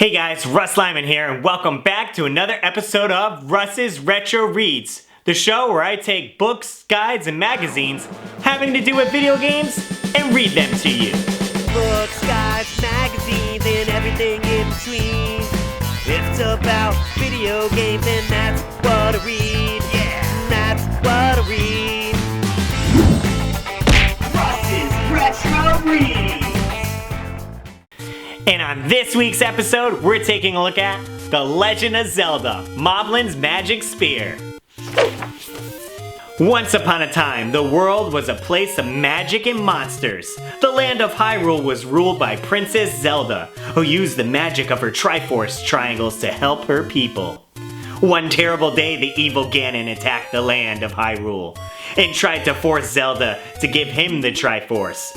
Hey guys, RussLyman here, and welcome back to another episode of Russ's Retro Reads, the show where I take books, guides, and magazines having to do with video games and read them to you. Books, guides, magazines, and everything in between. If it's about video games, then that's what I read. Yeah, that's what I read. Russ's Retro Reads. And on this week's episode, we're taking a look at The Legend of Zelda Molblins Magic Spear. Once upon a time, the world was a place of magic and monsters. The land of Hyrule was ruled by Princess Zelda, who used the magic of her Triforce triangles to help her people. One terrible day, the evil Ganon attacked the land of Hyrule and tried to force Zelda to give him the Triforce.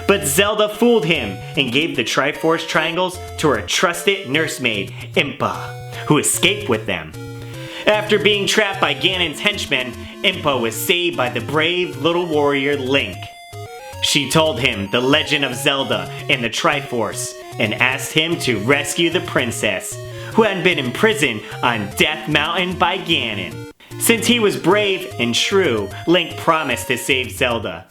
But Zelda fooled him and gave the Triforce triangles to her trusted nursemaid, Impa, who escaped with them. After being trapped by Ganon's henchmen, Impa was saved by the brave little warrior Link. She told him the Legend of Zelda and the Triforce and asked him to rescue the princess, who had been imprisoned on Death Mountain by Ganon. Since he was brave and true, Link promised to save Zelda.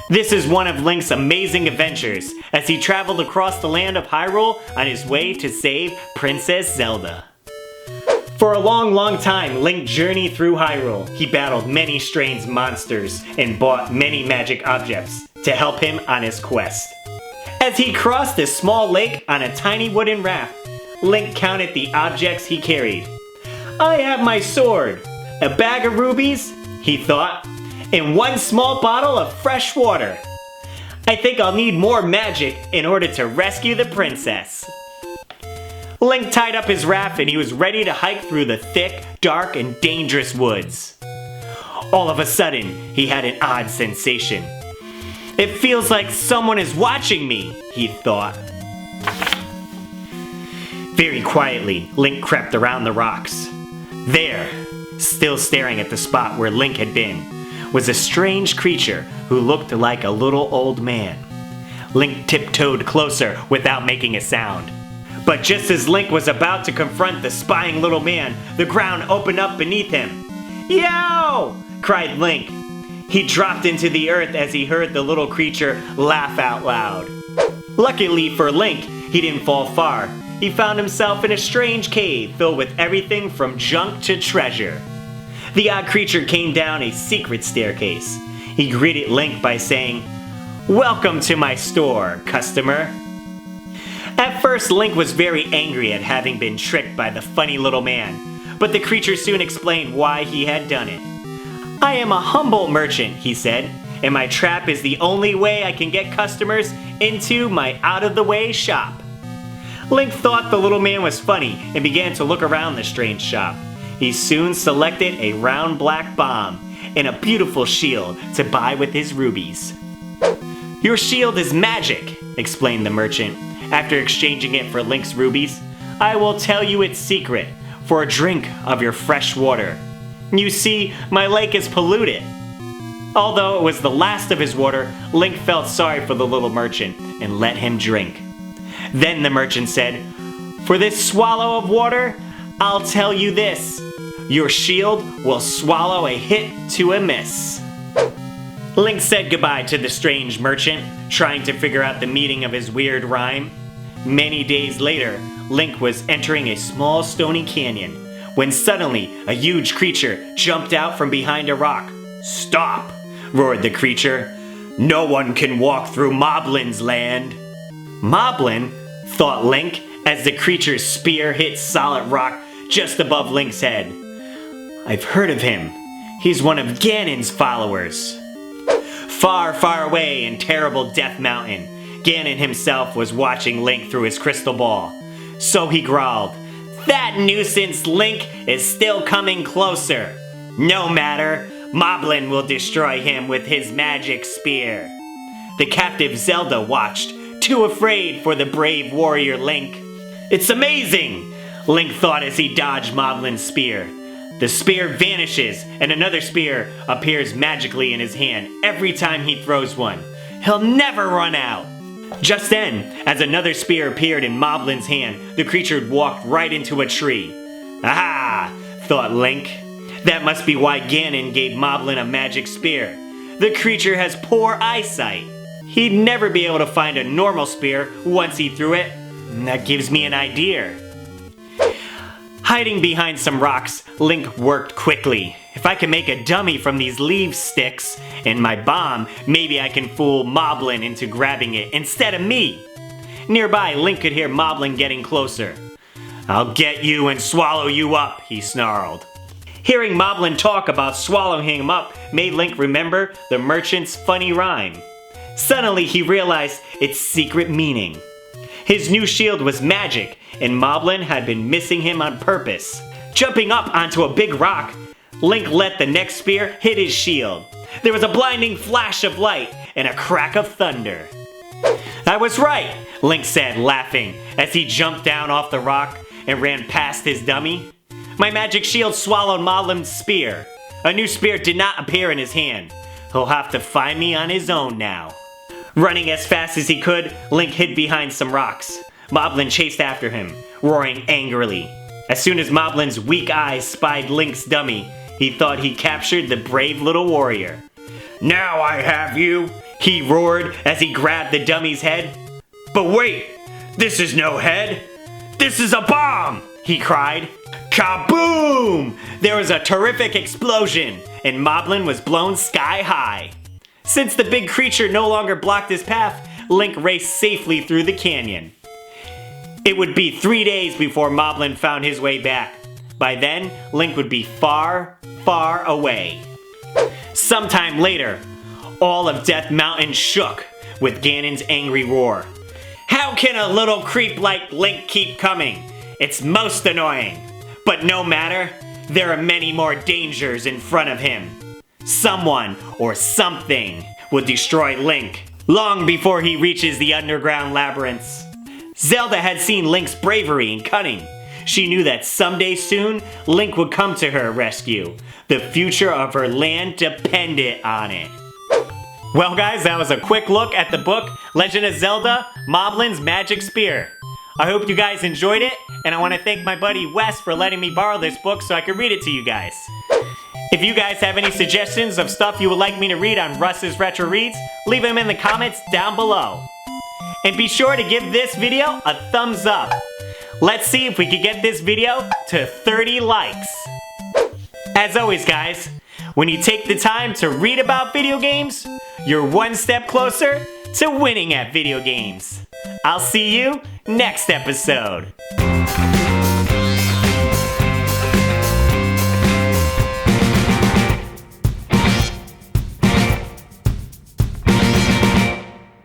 This is one of Link's amazing adventures as he traveled across the land of Hyrule on his way to save Princess Zelda. For a long time, Link journeyed through Hyrule. He battled many strange monsters and bought many magic objects to help him on his quest. As he crossed a small lake on a tiny wooden raft, Link counted the objects he carried. I have my sword, a bag of rubies, he thought, and one small bottle of fresh water. I think I'll need more magic in order to rescue the princess. Link tied up his raft and he was ready to hike through the thick, dark, and dangerous woods. All of a sudden, he had an odd sensation. It feels like someone is watching me, he thought. Very quietly, Link crept around the rocks. There, still staring at the spot where Link had been, was a strange creature who looked like a little old man. Link tiptoed closer without making a sound. But just as Link was about to confront the spying little man, the ground opened up beneath him. "Yow!" cried Link. He dropped into the earth as he heard the little creature laugh out loud. Luckily for Link, he didn't fall far. He found himself in a strange cave filled with everything from junk to treasure. The odd creature came down a secret staircase. He greeted Link by saying, "Welcome to my store, customer." At first, Link was very angry at having been tricked by the funny little man, but the creature soon explained why he had done it. "I am a humble merchant," he said, "and my trap is the only way I can get customers into my out-of-the-way shop." Link thought the little man was funny and began to look around the strange shop. He soon selected a round black bomb and a beautiful shield to buy with his rubies. "Your shield is magic," explained the merchant, after exchanging it for Link's rubies. "I will tell you its secret for a drink of your fresh water. You see, my lake is polluted." Although it was the last of his water, Link felt sorry for the little merchant and let him drink. Then the merchant said, "For this swallow of water, I'll tell you this. Your shield will swallow a hit to a miss." Link said goodbye to the strange merchant, trying to figure out the meaning of his weird rhyme. Many days later, Link was entering a small stony canyon when suddenly a huge creature jumped out from behind a rock. "Stop!" roared the creature. "No one can walk through Molblins land." Moblin, thought Link, as the creature's spear hit solid rock just above Link's head. "I've heard of him. He's one of Ganon's followers." Far, far away in terrible Death Mountain, Ganon himself was watching Link through his crystal ball. So he growled, "That nuisance Link is still coming closer. No matter, Moblin will destroy him with his magic spear." The captive Zelda watched, too afraid for the brave warrior Link. "It's amazing!" Link thought as he dodged Moblin's spear. The spear vanishes and another spear appears magically in his hand every time he throws one. He'll never run out. Just then, as another spear appeared in Molblin's hand, the creature walked right into a tree. Aha! Thought Link. That must be why Ganon gave Moblin a magic spear. The creature has poor eyesight. He'd never be able to find a normal spear once he threw it. That gives me an idea. Hiding behind some rocks, Link worked quickly. If I can make a dummy from these leaf sticks and my bomb, maybe I can fool Moblin into grabbing it instead of me. Nearby, Link could hear Moblin getting closer. I'll get you and swallow you up, he snarled. Hearing Moblin talk about swallowing him up made Link remember the merchant's funny rhyme. Suddenly he realized its secret meaning. His new shield was magic, and Moblin had been missing him on purpose. Jumping up onto a big rock, Link let the next spear hit his shield. There was a blinding flash of light and a crack of thunder. I was right, Link said, laughing, as he jumped down off the rock and ran past his dummy. My magic shield swallowed Moblin's spear. A new spear did not appear in his hand. He'll have to find me on his own now. Running as fast as he could, Link hid behind some rocks. Moblin chased after him, roaring angrily. As soon as Moblin's weak eyes spied Link's dummy, he thought he captured the brave little warrior. Now I have you, he roared as he grabbed the dummy's head. But wait, this is no head. This is a bomb, he cried. Kaboom! There was a terrific explosion, and Moblin was blown sky high. Since the big creature no longer blocked his path, Link raced safely through the canyon. It would be 3 days before Moblin found his way back. By then, Link would be far, far away. Sometime later, all of Death Mountain shook with Ganon's angry roar. How can a little creep like Link keep coming? It's most annoying. But no matter, there are many more dangers in front of him. Someone or something will destroy Link long before he reaches the underground labyrinths. Zelda had seen Link's bravery and cunning. She knew that someday soon, Link would come to her rescue. The future of her land depended on it. Well guys, that was a quick look at the book Legend of Zelda Molblins Magic Spear. I hope you guys enjoyed it, and I want to thank my buddy Wes for letting me borrow this book so I could read it to you guys. If you guys have any suggestions of stuff you would like me to read on Russ's Retro Reads, leave them in the comments down below. And be sure to give this video a thumbs up. Let's see if we can get this video to 30 likes. As always guys, when you take the time to read about video games, you're one step closer to winning at video games. I'll see you next episode.